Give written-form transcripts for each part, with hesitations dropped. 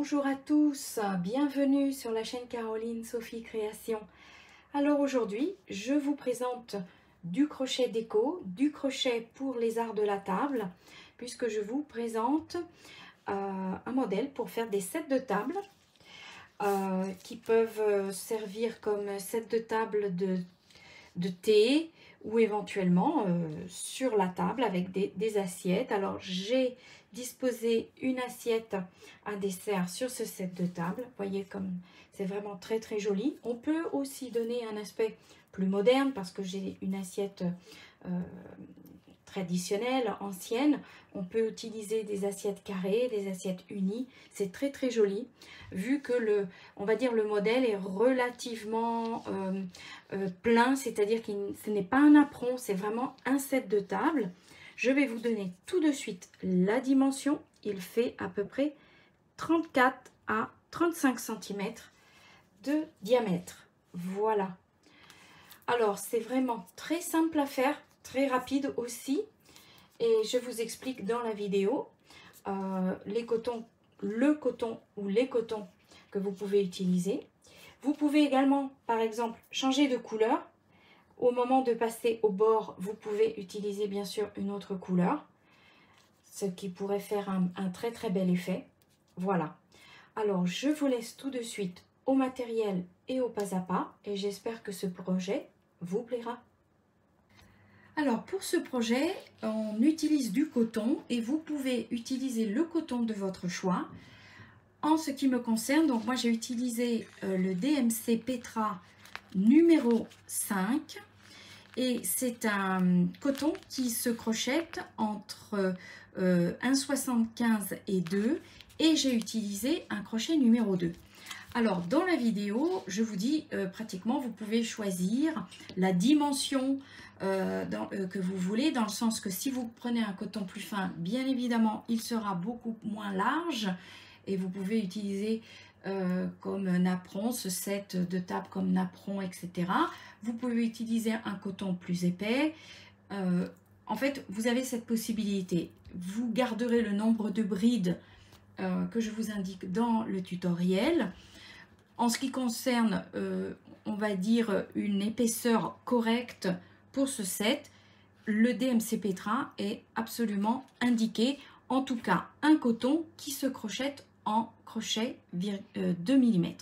Bonjour à tous, bienvenue sur la chaîne Caroline Sophie Création. Alors aujourd'hui, je vous présente du crochet déco, du crochet pour les arts de la table, puisque je vous présente un modèle pour faire des sets de table qui peuvent servir comme set de table de thé ou éventuellement sur la table avec des assiettes. Alors j'ai disposé une assiette à dessert sur ce set de table. Vous voyez comme c'est vraiment très très joli. On peut aussi donner un aspect plus moderne parce que j'ai une assiette traditionnelle, ancienne. On peut utiliser des assiettes carrées, des assiettes unies. C'est très très joli. Vu que on va dire le modèle est relativement plein, c'est-à-dire que ce n'est pas un apron, c'est vraiment un set de table. Je vais vous donner tout de suite la dimension. Il fait à peu près 34 à 35 cm de diamètre. Voilà. Alors, c'est vraiment très simple à faire, très rapide aussi. Et je vous explique dans la vidéo le coton ou les cotons que vous pouvez utiliser. Vous pouvez également, par exemple, changer de couleur. Au moment de passer au bord, vous pouvez utiliser bien sûr une autre couleur, ce qui pourrait faire un très très bel effet. Voilà. Alors, je vous laisse tout de suite au matériel et au pas à pas, et j'espère que ce projet vous plaira. Alors, pour ce projet, on utilise du coton et vous pouvez utiliser le coton de votre choix. En ce qui me concerne, donc moi j'ai utilisé le DMC Petra numéro 5. Et c'est un coton qui se crochette entre 1,75 et 2 et j'ai utilisé un crochet numéro 2. Alors dans la vidéo, je vous dis pratiquement vous pouvez choisir la dimension que vous voulez, dans le sens que si vous prenez un coton plus fin, bien évidemment il sera beaucoup moins large et vous pouvez utiliser comme napperon, ce set de table comme napperon, etc. Vous pouvez utiliser un coton plus épais. En fait, vous avez cette possibilité. Vous garderez le nombre de brides que je vous indique dans le tutoriel. En ce qui concerne, on va dire, une épaisseur correcte pour ce set, le DMC Petra est absolument indiqué. En tout cas, un coton qui se crochette en crochet 2 mm.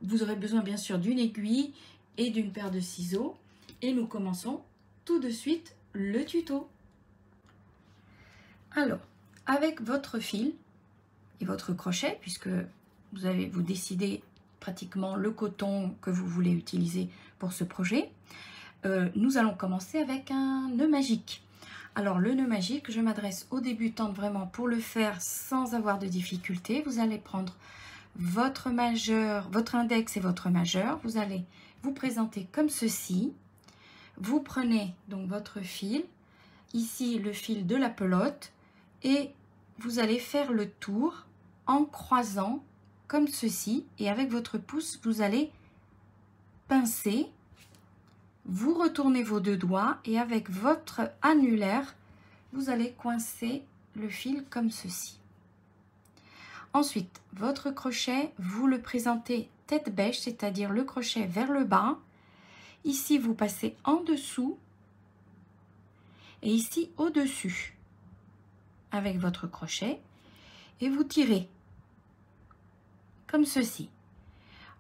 Vous aurez besoin bien sûr d'une aiguille et d'une paire de ciseaux. Et nous commençons tout de suite le tuto. Alors, avec votre fil et votre crochet, puisque vous décidez pratiquement le coton que vous voulez utiliser pour ce projet, nous allons commencer avec un nœud magique. Alors le nœud magique, je m'adresse aux débutantes vraiment pour le faire sans avoir de difficulté. Vous allez prendre votre majeur, votre index et votre majeur. Vous allez vous présenter comme ceci. Vous prenez donc votre fil, ici le fil de la pelote, et vous allez faire le tour en croisant comme ceci. Et avec votre pouce, vous allez pincer. Vous retournez vos deux doigts et avec votre annulaire, vous allez coincer le fil comme ceci. Ensuite, votre crochet, vous le présentez tête bêche, c'est-à-dire le crochet vers le bas. Ici, vous passez en dessous et ici au-dessus avec votre crochet et vous tirez comme ceci.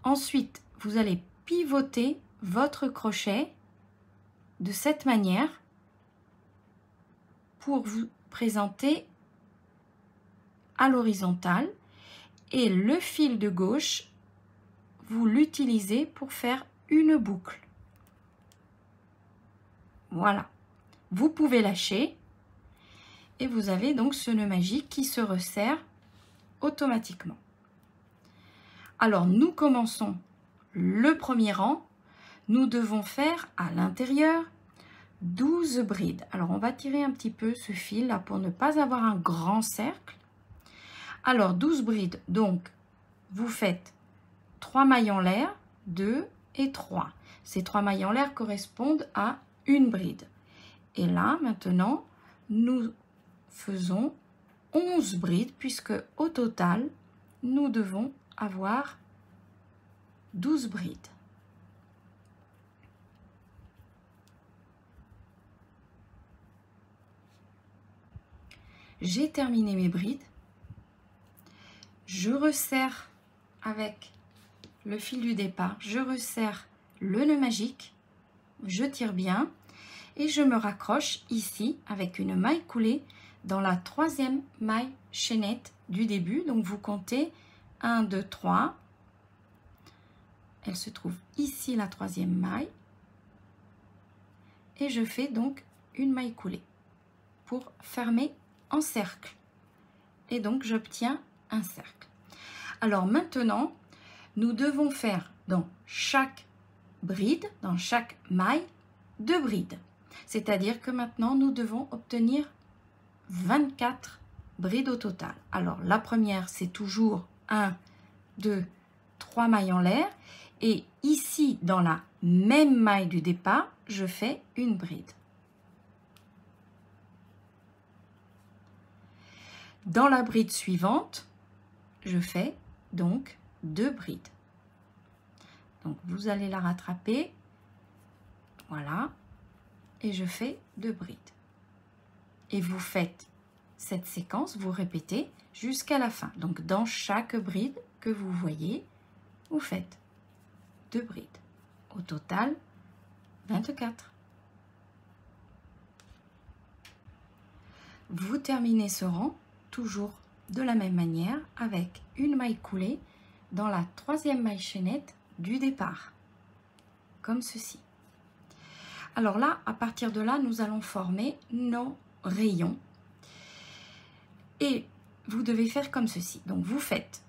Ensuite, vous allez pivoter votre crochet de cette manière pour vous présenter à l'horizontale et le fil de gauche, vous l'utilisez pour faire une boucle. Voilà. Vous pouvez lâcher et vous avez donc ce nœud magique qui se resserre automatiquement. Alors, nous commençons le premier rang. Nous devons faire à l'intérieur 12 brides. Alors, on va tirer un petit peu ce fil là pour ne pas avoir un grand cercle. Alors, 12 brides. Donc, vous faites 3 mailles en l'air, 2 et 3. Ces 3 mailles en l'air correspondent à une bride. Et là, maintenant, nous faisons 11 brides puisque au total, nous devons avoir 12 brides. J'ai terminé mes brides. Je resserre avec le fil du départ, je resserre le nœud magique, je tire bien et je me raccroche ici avec une maille coulée dans la troisième maille chaînette du début. Donc vous comptez 1, 2, 3. Elle se trouve ici la troisième maille. Et je fais donc une maille coulée pour fermer en cercle. Et donc j'obtiens un cercle. Alors maintenant, nous devons faire dans chaque bride, dans chaque maille, 2 brides. C'est-à-dire que maintenant, nous devons obtenir 24 brides au total. Alors, la première, c'est toujours 1, 2, 3 mailles en l'air. Et ici, dans la même maille du départ, je fais une bride. Dans la bride suivante, je fais donc 2 brides. Donc, vous allez la rattraper. Voilà. Et je fais 2 brides. Et vous faites cette séquence, vous répétez jusqu'à la fin. Donc, dans chaque bride que vous voyez, vous faites 2 brides. Au total, 24. Vous terminez ce rang toujours de la même manière avec une maille coulée dans la troisième maille chaînette du départ, comme ceci. Alors là, à partir de là, nous allons former nos rayons. Et vous devez faire comme ceci. Donc vous faites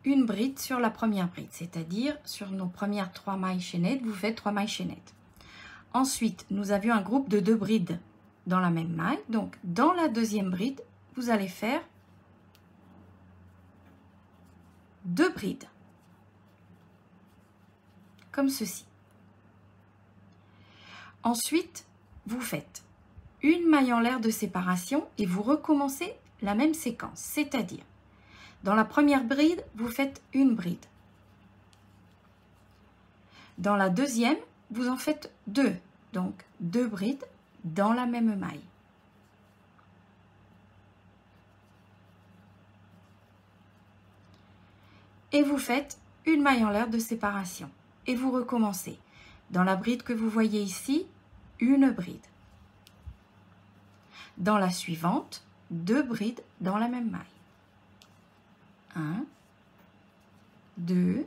une bride sur la première bride, c'est-à-dire sur nos premières 3 mailles chaînettes, vous faites 3 mailles chaînettes. Ensuite, nous avions un groupe de 2 brides dans la même maille. Donc dans la deuxième bride, vous allez faire 2 brides. Comme ceci. Ensuite, vous faites une maille en l'air de séparation et vous recommencez la même séquence. C'est-à-dire, dans la première bride, vous faites une bride. Dans la deuxième, vous en faites 2. Donc, 2 brides dans la même maille. Et vous faites une maille en l'air de séparation. Et vous recommencez. Dans la bride que vous voyez ici, une bride. Dans la suivante, 2 brides dans la même maille. 1, 2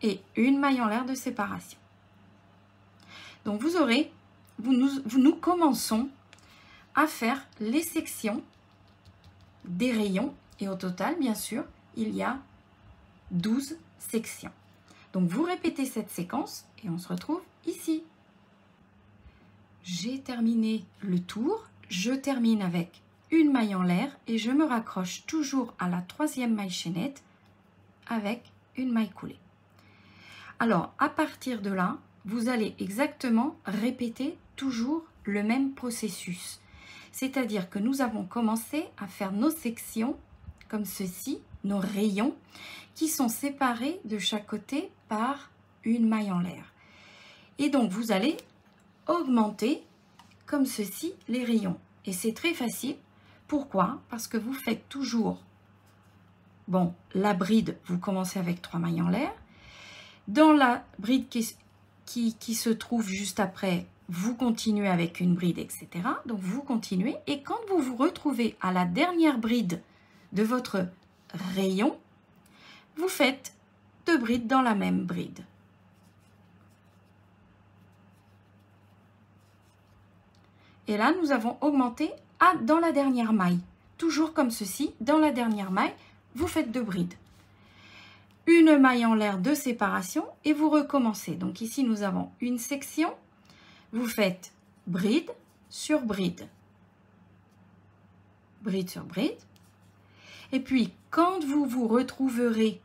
et une maille en l'air de séparation. Donc nous commençons à faire les sections des rayons et au total, bien sûr, il y a 12 sections. Donc vous répétez cette séquence et on se retrouve ici. J'ai terminé le tour, je termine avec une maille en l'air et je me raccroche toujours à la troisième maille chaînette avec une maille coulée. Alors à partir de là, vous allez exactement répéter toujours le même processus. C'est-à-dire que nous avons commencé à faire nos sections comme ceci, nos rayons, qui sont séparés de chaque côté par une maille en l'air. Et donc vous allez augmenter comme ceci les rayons. Et c'est très facile. Pourquoi? Parce que vous faites toujours, bon, la bride, vous commencez avec 3 mailles en l'air. Dans la bride qui se trouve juste après, vous continuez avec une bride, etc. Donc vous continuez. Et quand vous vous retrouvez à la dernière bride de votre rayon, vous faites 2 brides dans la même bride. Et là, nous avons augmenté dans la dernière maille. Toujours comme ceci, dans la dernière maille, vous faites 2 brides. Une maille en l'air de séparation et vous recommencez. Donc ici, nous avons une section. Vous faites bride sur bride. Bride sur bride. Et puis, quand vous vous retrouverez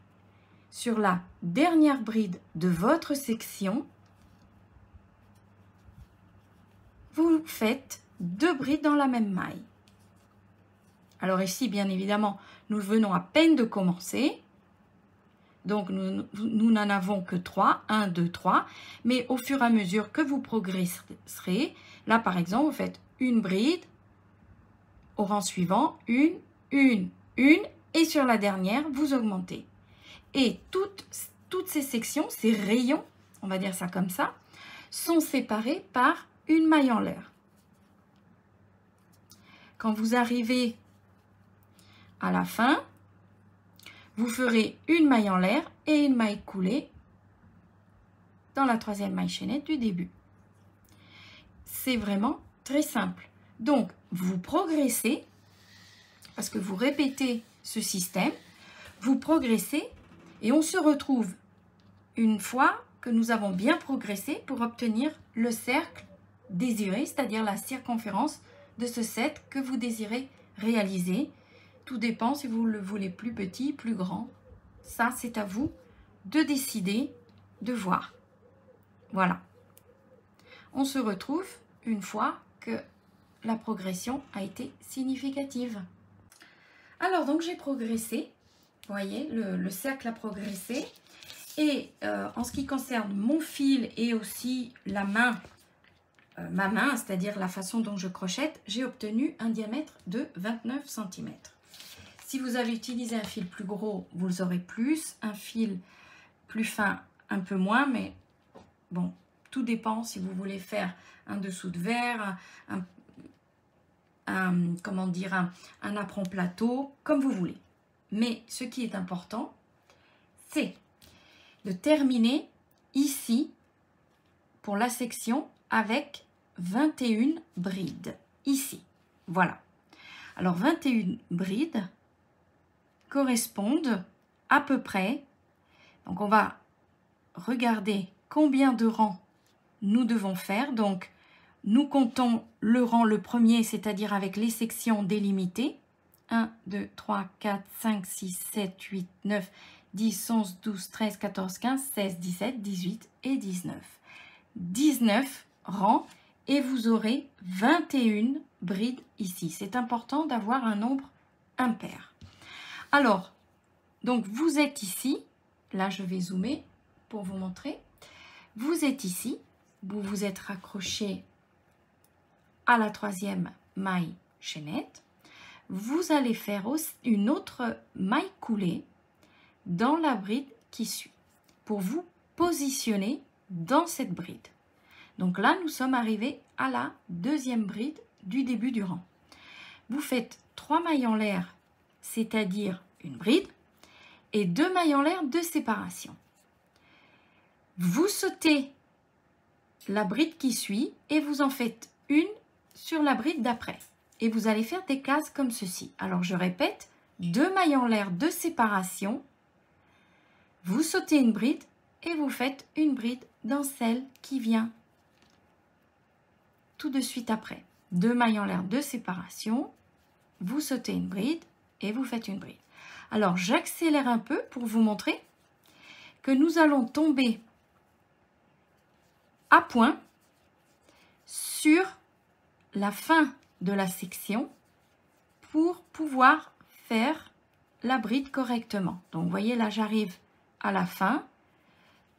sur la dernière bride de votre section, vous faites 2 brides dans la même maille. Alors ici, bien évidemment, Nous venons à peine de commencer. Donc, nous n'en avons que 3. 1, 2, 3. Mais au fur et à mesure que vous progresserez, là, par exemple, vous faites une bride. Au rang suivant, une. Et sur la dernière, vous augmentez. Et toutes ces sections, ces rayons, on va dire ça comme ça, sont séparés par une maille en l'air. Quand vous arrivez à la fin, vous ferez une maille en l'air et une maille coulée dans la troisième maille chaînette du début. C'est vraiment très simple. Donc, vous progressez, parce que vous répétez ce système, vous progressez et on se retrouve une fois que nous avons bien progressé pour obtenir le cercle désiré, c'est-à-dire la circonférence de ce set que vous désirez réaliser. Tout dépend si vous le voulez plus petit, plus grand. Ça, c'est à vous de décider, de voir. Voilà. On se retrouve une fois que la progression a été significative. Alors, donc, j'ai progressé. Vous voyez, le cercle a progressé. Et en ce qui concerne mon fil et aussi la main, ma main, c'est-à-dire la façon dont je crochette, j'ai obtenu un diamètre de 29 cm. Si vous avez utilisé un fil plus gros, vous aurez plus. Un fil plus fin, un peu moins. Mais bon, tout dépend si vous voulez faire un dessous de verre, comment dire, un apron plateau, comme vous voulez. Mais ce qui est important, c'est de terminer ici pour la section avec 21 brides. Ici, voilà. Alors 21 brides correspondent à peu près, donc on va regarder combien de rangs nous devons faire. Donc nous comptons le rang le premier, c'est-à-dire avec les sections délimitées. 1, 2, 3, 4, 5, 6, 7, 8, 9, 10, 11, 12, 13, 14, 15, 16, 17, 18 et 19. 19 rangs et vous aurez 21 brides ici. C'est important d'avoir un nombre impair. Alors, donc vous êtes ici. Là, je vais zoomer pour vous montrer. Vous êtes ici. Vous vous êtes raccroché à la troisième maille chaînette. Vous allez faire une autre maille coulée dans la bride qui suit pour vous positionner dans cette bride. Donc là, nous sommes arrivés à la deuxième bride du début du rang. Vous faites 3 mailles en l'air, c'est-à-dire une bride, et 2 mailles en l'air de séparation. Vous sautez la bride qui suit et vous en faites une sur la bride d'après. Et vous allez faire des cases comme ceci. Alors, je répète, 2 mailles en l'air de séparation. Vous sautez une bride et vous faites une bride dans celle qui vient tout de suite après. 2 mailles en l'air de séparation. Vous sautez une bride et vous faites une bride. Alors, j'accélère un peu pour vous montrer que nous allons tomber à point sur la fin de la section pour pouvoir faire la bride correctement. Donc, vous voyez, là, j'arrive à la fin.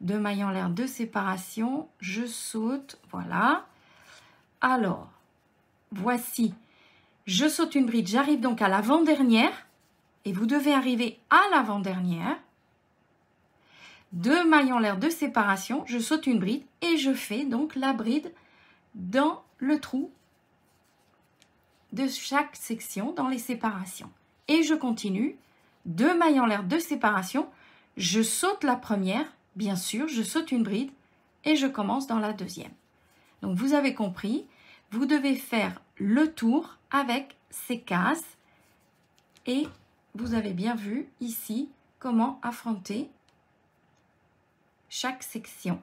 2 mailles en l'air de séparation. Je saute. Voilà. Alors, voici. Je saute une bride. J'arrive donc à l'avant-dernière. Et vous devez arriver à l'avant-dernière. 2 mailles en l'air de séparation. Je saute une bride. Et je fais donc la bride dans le trou de chaque section dans les séparations. Et je continue. 2 mailles en l'air de séparation. Je saute la première, bien sûr, je saute une bride et je commence dans la deuxième. Donc vous avez compris, vous devez faire le tour avec ces cases et vous avez bien vu ici comment affronter chaque section.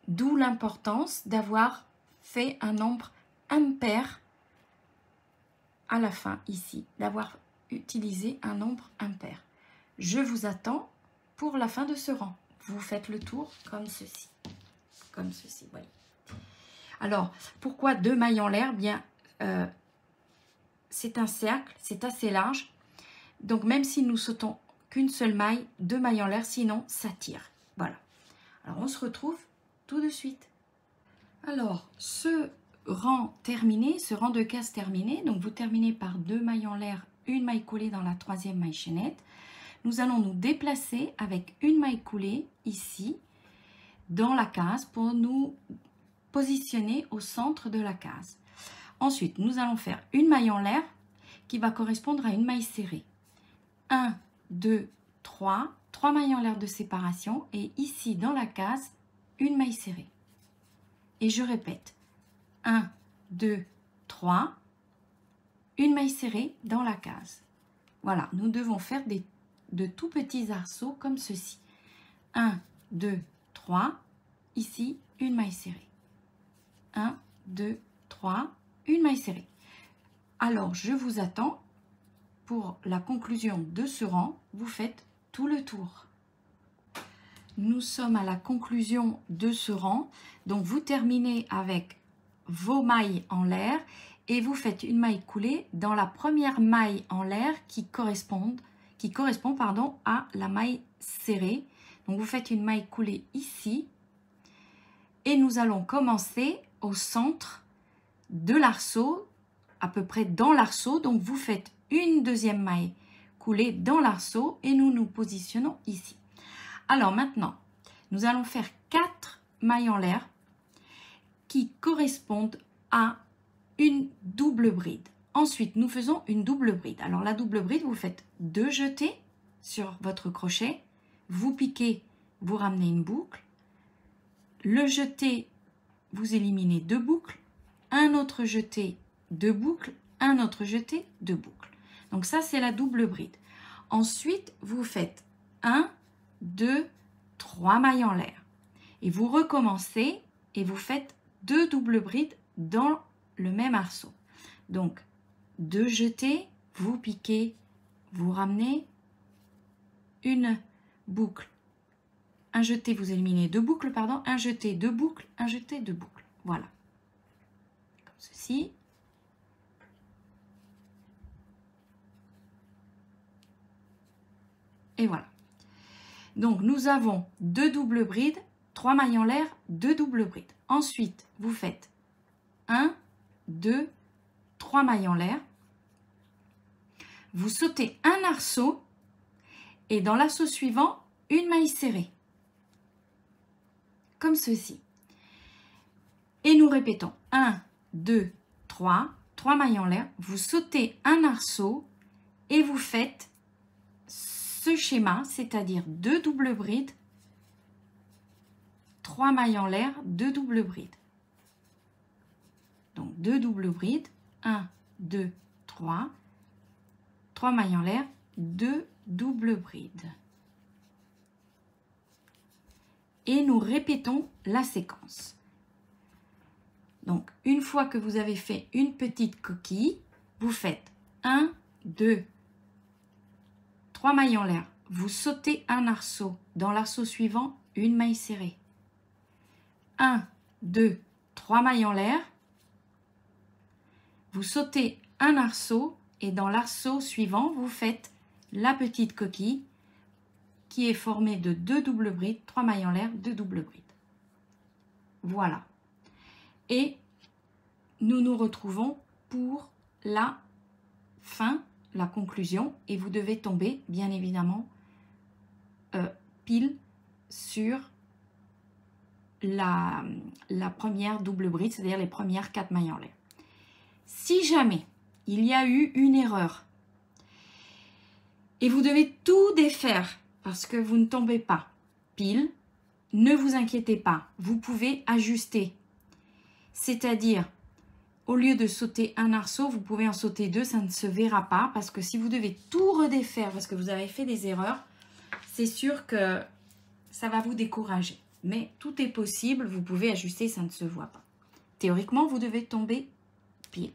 D'où l'importance d'avoir fait un nombre impair à la fin ici, d'avoir utilisé un nombre impair. Je vous attends pour la fin de ce rang. Vous faites le tour comme ceci. Comme ceci, voyez. Alors, pourquoi 2 mailles en l'air? Bien, c'est un cercle, c'est assez large. Donc même si nous sautons qu'une seule maille, 2 mailles en l'air, sinon ça tire. Voilà. Alors on se retrouve tout de suite. Alors ce rang terminé, ce rang de case terminé, donc vous terminez par 2 mailles en l'air, une maille coulée dans la 3e maille chaînette. Nous allons nous déplacer avec une maille coulée ici dans la case pour nous positionner au centre de la case. Ensuite, nous allons faire une maille en l'air qui va correspondre à une maille serrée. 1, 2, 3, 3 mailles en l'air de séparation et ici dans la case, une maille serrée. Et je répète, 1, 2, 3, une maille serrée dans la case. Voilà, nous devons faire de tout petits arceaux comme ceci. 1, 2, 3, ici, une maille serrée. 1, 2, 3, une maille serrée. Alors, je vous attends pour la conclusion de ce rang. Vous faites tout le tour. Nous sommes à la conclusion de ce rang. Donc, vous terminez avec vos mailles en l'air et vous faites une maille coulée dans la première maille en l'air qui correspond à la maille serrée. Donc, vous faites une maille coulée ici et nous allons commencer au centre de l'arceau, à peu près dans l'arceau. Donc, vous faites une deuxième maille coulée dans l'arceau et nous nous positionnons ici. Alors maintenant, nous allons faire 4 mailles en l'air qui correspondent à une double bride. Ensuite, nous faisons une double bride. Alors la double bride, vous faites 2 jetés sur votre crochet, vous piquez, vous ramenez une boucle, le jeté, vous éliminez 2 boucles, un autre jeté, 2 boucles, un autre jeté, 2 boucles. Donc ça, c'est la double bride. Ensuite, vous faites 1, 2, 3 mailles en l'air. Et vous recommencez et vous faites 2 doubles brides dans le même arceau. Donc, 2 jetés, vous piquez, vous ramenez une boucle. Un jeté, vous éliminez 2 boucles, pardon. Un jeté, 2 boucles, un jeté, 2 boucles. Voilà. Comme ceci. Et voilà. Donc, nous avons 2 doubles brides, 3 mailles en l'air, 2 doubles brides. Ensuite, vous faites 1, 2, 3 mailles en l'air. Vous sautez un arceau et dans l'arceau suivant, une maille serrée. Comme ceci. Et nous répétons 1, 2, 3, 3 mailles en l'air. Vous sautez un arceau et vous faites ce schéma, c'est-à-dire 2 doubles brides, 3 mailles en l'air, 2 doubles brides. Donc 2 doubles brides, 1, 2, 3, 3 mailles en l'air, 2 doubles brides. Et nous répétons la séquence. Donc une fois que vous avez fait une petite coquille, vous faites 1, 2, 3 mailles en l'air. Vous sautez un arceau. Dans l'arceau suivant, une maille serrée. 1, 2, 3 mailles en l'air. Vous sautez un arceau et dans l'arceau suivant, vous faites la petite coquille qui est formée de 2 doubles brides, 3 mailles en l'air, 2 doubles brides. Voilà. Et nous nous retrouvons pour la fin, la conclusion, et vous devez tomber, bien évidemment, pile sur la première double bride, c'est-à-dire les premières 4 mailles en l'air. Si jamais il y a eu une erreur et vous devez tout défaire parce que vous ne tombez pas pile, ne vous inquiétez pas, vous pouvez ajuster. C'est-à-dire, au lieu de sauter un arceau, vous pouvez en sauter 2, ça ne se verra pas parce que si vous devez tout redéfaire parce que vous avez fait des erreurs, c'est sûr que ça va vous décourager. Mais tout est possible, vous pouvez ajuster, ça ne se voit pas. Théoriquement, vous devez tomber pile.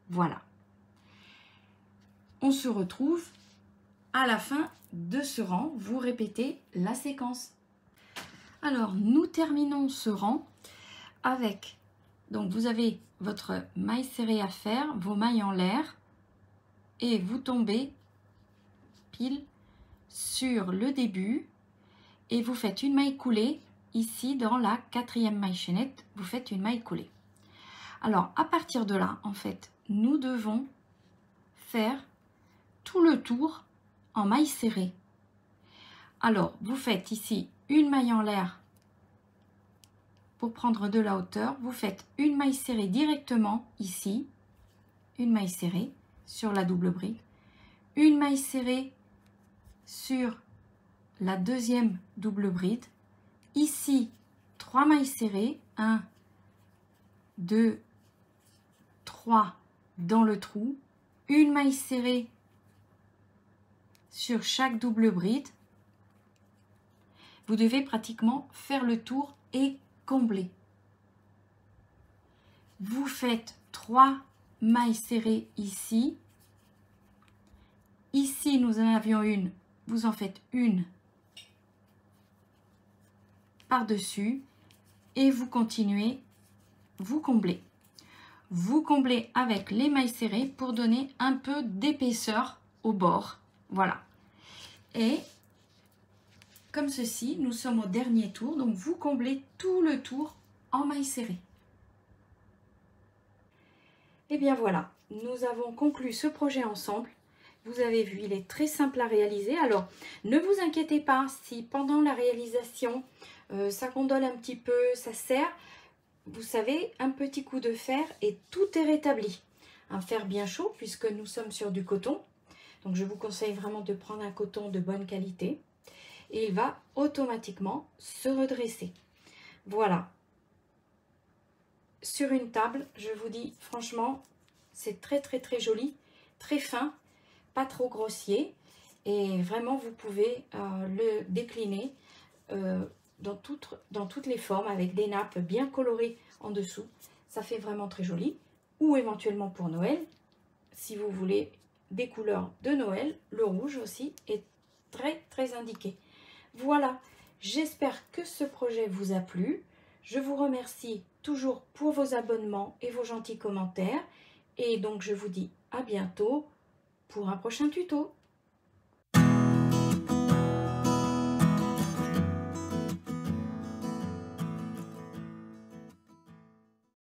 Voilà. On se retrouve à la fin de ce rang. Vous répétez la séquence. Alors, nous terminons ce rang avec... Donc, vous avez votre maille serrée à faire, vos mailles en l'air et vous tombez pile sur le début et vous faites une maille coulée ici dans la 4e maille chaînette, vous faites une maille coulée. Alors à partir de là, en fait, nous devons faire tout le tour en maille serrée. Alors vous faites ici une maille en l'air pour prendre de la hauteur, vous faites une maille serrée directement ici, une maille serrée sur la double bride, une maille serrée sur la 2e double bride, ici 3 mailles serrées, 1, 2, 3 dans le trou, une maille serrée sur chaque double bride. Vous devez pratiquement faire le tour et combler. Vous faites 3 mailles serrées ici. Ici, nous en avions une. Vous en faites une par-dessus et vous continuez, vous comblez. Vous comblez avec les mailles serrées pour donner un peu d'épaisseur au bord. Voilà. Et comme ceci, nous sommes au dernier tour, donc vous comblez tout le tour en mailles serrées. Et bien voilà, nous avons conclu ce projet ensemble. Vous avez vu, il est très simple à réaliser. Alors, ne vous inquiétez pas si pendant la réalisation, ça gondole un petit peu, ça serre. Vous savez, un petit coup de fer et tout est rétabli. Un fer bien chaud puisque nous sommes sur du coton. Donc, je vous conseille vraiment de prendre un coton de bonne qualité. Et il va automatiquement se redresser. Voilà. Sur une table, je vous dis franchement, c'est très très joli, très fin, pas trop grossier. Et vraiment, vous pouvez le décliner dans toutes les formes avec des nappes bien colorées en dessous. Ça fait vraiment très joli. Ou éventuellement pour Noël, si vous voulez des couleurs de Noël, le rouge aussi est très indiqué. Voilà, j'espère que ce projet vous a plu. Je vous remercie toujours pour vos abonnements et vos gentils commentaires. Et donc, je vous dis à bientôt pour un prochain tuto.